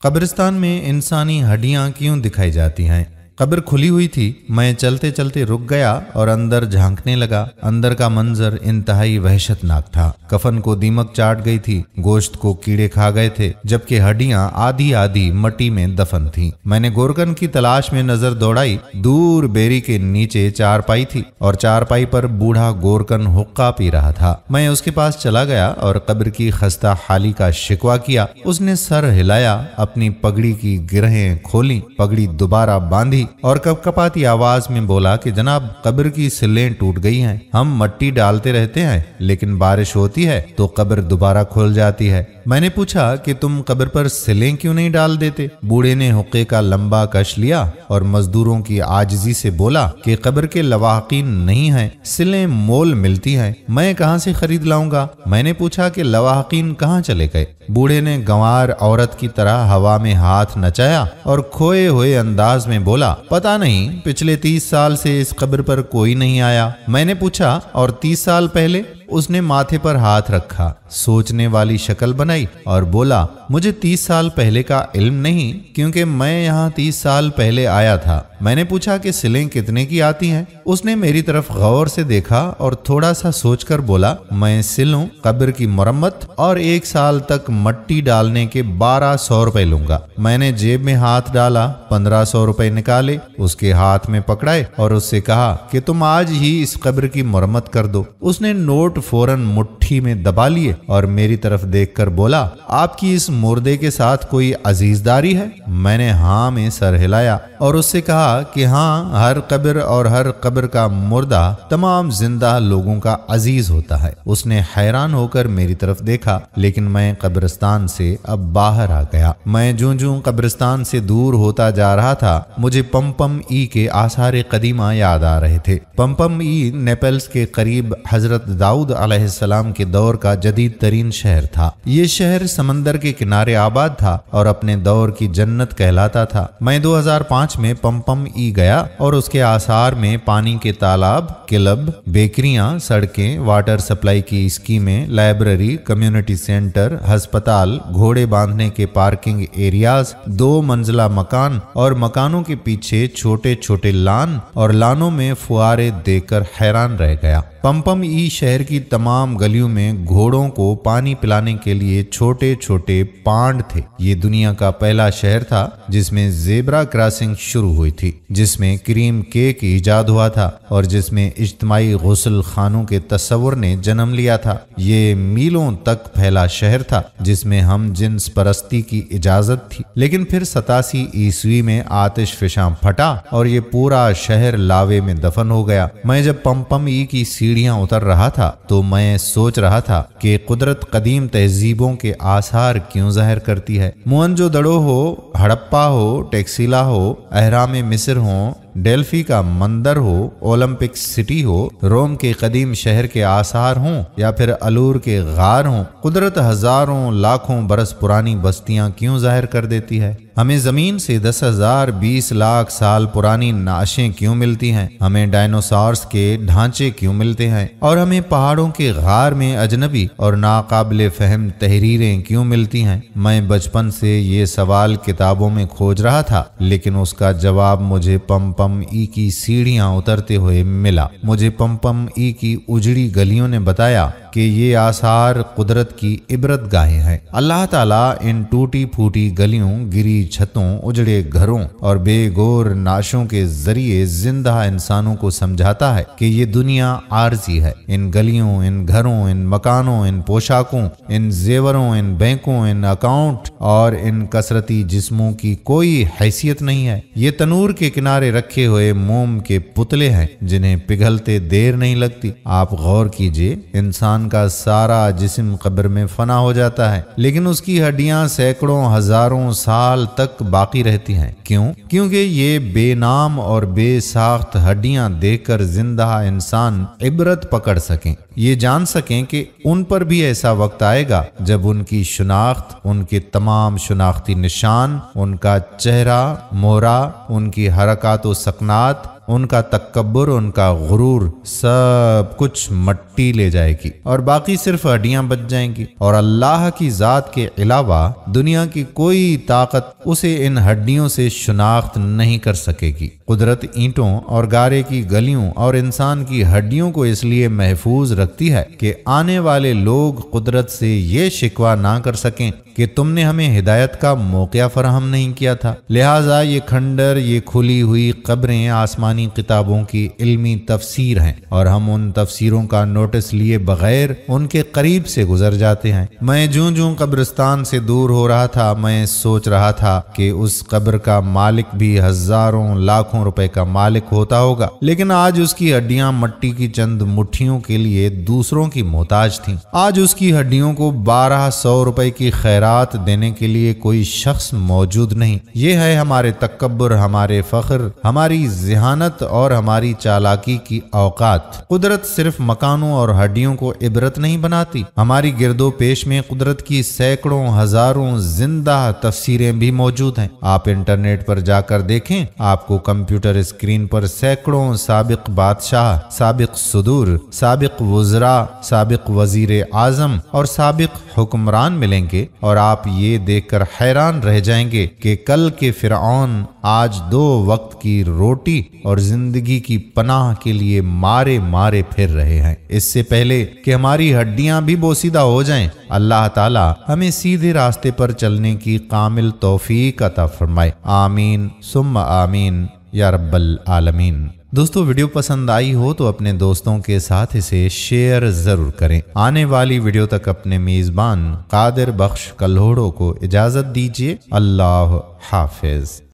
قبرستان میں انسانی ہڈیاں کیوں دکھائی جاتی ہیں؟ قبر کھلی ہوئی تھی، میں چلتے چلتے رک گیا اور اندر جھانکنے لگا۔ اندر کا منظر انتہائی وحشت ناک تھا۔ کفن کو دیمک چاٹ گئی تھی، گوشت کو کیڑے کھا گئے تھے، جبکہ ہڈیاں آدھی آدھی مٹی میں دفن تھیں۔ میں نے گورکن کی تلاش میں نظر دوڑائی۔ دور بیری کے نیچے چارپائی تھی اور چارپائی پر بوڑھا گورکن حقہ پی رہا تھا۔ میں اس کے پاس چلا گیا اور قبر کی خستہ حالی کا شکوہ کیا۔ اس نے سر ہلایا، اپنی پگڑی کی گرہیں کھولیں، پگڑی دوبارہ باندھی اور کپکپاتی آواز میں بولا کہ جناب، قبر کی سلیں ٹوٹ گئی ہیں۔ ہم مٹی ڈالتے رہتے ہیں، لیکن بارش ہوتی ہے تو قبر دوبارہ کھل جاتی ہے۔ میں نے پوچھا کہ تم قبر پر سلیں کیوں نہیں ڈال دیتے؟ بوڑھے نے حقے کا لمبا کش لیا اور مزدوروں کی عاجزی سے بولا کہ قبر کے لواحقین نہیں ہیں، سلیں مول ملتی ہیں، میں کہاں سے خرید لاؤں گا؟ میں نے پوچھا کہ لواحقین کہاں چلے گئے؟ بوڑھے نے گنوار عورت کی طرح ہوا میں ہاتھ نچایا اور کھوئے ہوئے انداز میں بولا، پتہ نہیں، پچھلے 30 سال سے اس قبر پر کوئی نہیں آیا۔ میں نے پوچھا، اور 30 سال پہلے؟ اس نے ماتھے پر ہاتھ رکھا، سوچنے والی شکل بنائی اور بولا، مجھے 30 سال پہلے کا علم نہیں، کیونکہ میں یہاں 30 سال پہلے آیا تھا۔ میں نے پوچھا کہ سلیں کتنے کی آتی ہیں؟ اس نے میری طرف غور سے دیکھا اور تھوڑا سا سوچ کر بولا، میں سلوں، قبر کی مرمت اور 1 سال تک مٹی ڈالنے کے 1200 روپے لوں گا۔ میں نے جیب میں ہاتھ ڈالا، 1500 روپے نکالے، اس کے ہاتھ میں پکڑائے اور اس سے کہا کہ تم آج ہی اس قبر کی مرمت کر دو۔ اس نے نوٹ فوراً مٹھی میں دبا لیے اور میری طرف دیکھ کر بولا، آپ کی اس مردے کے ساتھ کوئی عزیزداری ہے؟ میں نے ہاں میں سر ہلایا اور اس سے کہا کہ ہاں، ہر قبر اور ہر قبر کا مردہ تمام زندہ لوگوں کا عزیز ہوتا ہے۔ اس نے حیران ہو کر میری طرف دیکھا، لیکن میں قبرستان سے اب باہر آ گیا۔ میں جوں قبرستان سے دور ہوتا جا رہا تھا، مجھے پمپم ای کے آثار قدیمہ یاد آ رہے تھے۔ پمپم ای نیپلز کے قریب حضرت داؤد علیہ السلام کے دور کا جدید ترین شہر تھا۔ یہ شہر سمندر کے کنارے آباد تھا اور اپنے دور کی جنت کہلاتا تھا۔ میں 2005 میں پمپم ای گیا اور اس کے آثار میں پانی کے تالاب، کلب، بیکریاں، سڑکیں، واٹر سپلائی کی اسکیمیں، لائبریری، کمیونٹی سینٹر، ہسپتال، گھوڑے باندھنے کے پارکنگ ایریاز، 2 منزلہ مکان اور مکانوں کے پیچھے چھوٹے چھوٹے لان اور لانوں میں فوارے دیکھ کر حیران رہ گیا۔ پمپم ای شہر کی تمام گلیوں میں گھوڑوں کو پانی پلانے کے لیے چھوٹے چھوٹے پانڈ تھے۔ یہ دنیا کا پہلا شہر تھا جس میں زیبرا کراسنگ شروع ہوئی تھی، جس میں کریم کیک ایجاد ہوا تھا اور جس میں اجتماعی غسل خانوں کے تصور نے جنم لیا تھا۔ یہ میلوں تک پھیلا شہر تھا جس میں ہم جنس پرستی کی اجازت تھی، لیکن پھر 87 عیسوی میں آتش فشاں پھٹا اور یہ پورا شہر لاوے میں دفن ہو گیا۔ میں جب پمپم ای کی سیڑھیاں اتر رہا تھا تو میں سوچ رہا تھا کہ قدرت قدیم تہذیبوں کے آثار کیوں ظاہر کرتی ہے۔ موہنجو دڑو ہو، ہڑپا ہو، ٹیکسیلا ہو، اہرام مصر ہو، ڈیلفی کا مندر ہو، اولمپک سٹی ہو، روم کے قدیم شہر کے آثار ہوں یا پھر الور کے غار ہوں، قدرت ہزاروں لاکھوں برس پرانی بستیاں کیوں ظاہر کر دیتی ہے؟ ہمیں زمین سے 10,000 20 لاکھ سال پرانی نعشیں کیوں ملتی ہیں؟ ہمیں ڈائنوسارز کے ڈھانچے کیوں ملتے ہیں؟ اور ہمیں پہاڑوں کے غار میں اجنبی اور ناقابل فہم تحریریں کیوں ملتی ہیں؟ میں بچپن سے یہ سوال کتابوں میں کھوج رہا تھا، لیکن اس کا جواب مجھے پمپم ای کی سیڑھیاں اترتے ہوئے ملا۔ مجھے پمپم ای کی اجڑی گلیوں نے بتایا کہ یہ آثار قدرت کی عبرت گاہیں ہیں۔ اللہ تعالیٰ ان ٹوٹی پھوٹی گلیوں، گری چھتوں، اجڑے گھروں اور بے گور نعشوں کے ذریعے زندہ انسانوں کو سمجھاتا ہے کہ یہ دنیا عارضی ہے۔ ان گلیوں، ان گھروں، ان مکانوں، ان پوشاکوں، ان زیوروں، ان بینکوں، ان اکاؤنٹ اور ان کثرتی جسموں کی کوئی حیثیت نہیں ہے۔ یہ تنور کے کنارے رکھے ہوئے موم کے پتلے ہیں جنہیں پگھلتے دیر نہیں لگتی۔ آپ غور کیجئے، انسان کا سارا جسم قبر میں فنا ہو جاتا ہے، لیکن اس کی ہڈیاں سینکڑوں ہزاروں سال تک باقی رہتی ہیں۔ کیوں؟ کیونکہ یہ بے نام اور بے ساخت ہڈیاں دیکھ کر زندہ انسان عبرت پکڑ سکیں۔ یہ جان سکیں کہ ان پر بھی ایسا وقت آئے گا جب ان کی شناخت، ان کے تمام شناختی نشان، ان کا چہرہ مہرہ، ان کی حرکات و سکنات، ان کا تکبر، ان کا غرور، سب کچھ مٹی لے جائے گی اور باقی صرف ہڈیاں بچ جائیں گی، اور اللہ کی ذات کے علاوہ دنیا کی کوئی طاقت اسے ان ہڈیوں سے شناخت نہیں کر سکے گی۔ قدرت اینٹوں اور گارے کی گلیوں اور انسان کی ہڈیوں کو اس لیے محفوظ رکھتی ہے کہ آنے والے لوگ قدرت سے یہ شکوہ نہ کر سکیں کہ تم نے ہمیں ہدایت کا موقع فراہم نہیں کیا تھا۔ لہٰذا یہ کھنڈر، یہ کھلی ہوئی قبریں آسمانی کتابوں کی علمی تفسیر ہیں، اور ہم ان تفسیروں کا نوٹس لیے بغیر ان کے قریب سے گزر جاتے ہیں۔ میں جوں قبرستان سے دور ہو رہا تھا، میں سوچ رہا تھا کہ اس قبر کا مالک بھی ہزاروں لاکھوں روپے کا مالک ہوتا ہوگا، لیکن آج اس کی ہڈیاں مٹی کی چند مٹھیوں کے لیے دوسروں کی محتاج تھیں۔ آج اس کی ہڈیوں کو 1200 روپے کی خیرات دینے کے لیے کوئی شخص موجود نہیں۔ یہ ہے ہمارے تکبر، ہمارے فخر، ہماری ذہانت اور ہماری چالاکی کی اوقات۔ قدرت صرف مکانوں اور ہڈیوں کو عبرت نہیں بناتی، ہماری گرد و پیش میں قدرت کی سینکڑوں ہزاروں زندہ تفسیریں بھی موجود ہیں۔ آپ انٹرنیٹ پر جا کر دیکھیں، آپ کو کمپیوٹر اسکرین پر سینکڑوں سابق بادشاہ، سابق صدور، سابق وزراء، سابق وزیر اعظم اور سابق حکمران ملیں گے، اور آپ یہ دیکھ کر حیران رہ جائیں گے کہ کل کے فرعون آج 2 وقت کی روٹی اور زندگی کی پناہ کے لیے مارے پھر رہے ہیں۔ اس سے پہلے کہ ہماری ہڈیاں بھی بوسیدہ ہو جائیں، اللہ تعالی ہمیں سیدھے راستے پر چلنے کی کامل توفیق عطا فرمائے۔ آمین ثم آمین یا رب العالمین۔ دوستو، ویڈیو پسند آئی ہو تو اپنے دوستوں کے ساتھ اسے شیئر ضرور کریں۔ آنے والی ویڈیو تک اپنے میزبان قادر بخش کلہوڑو کو اجازت دیجیے۔ اللہ حافظ۔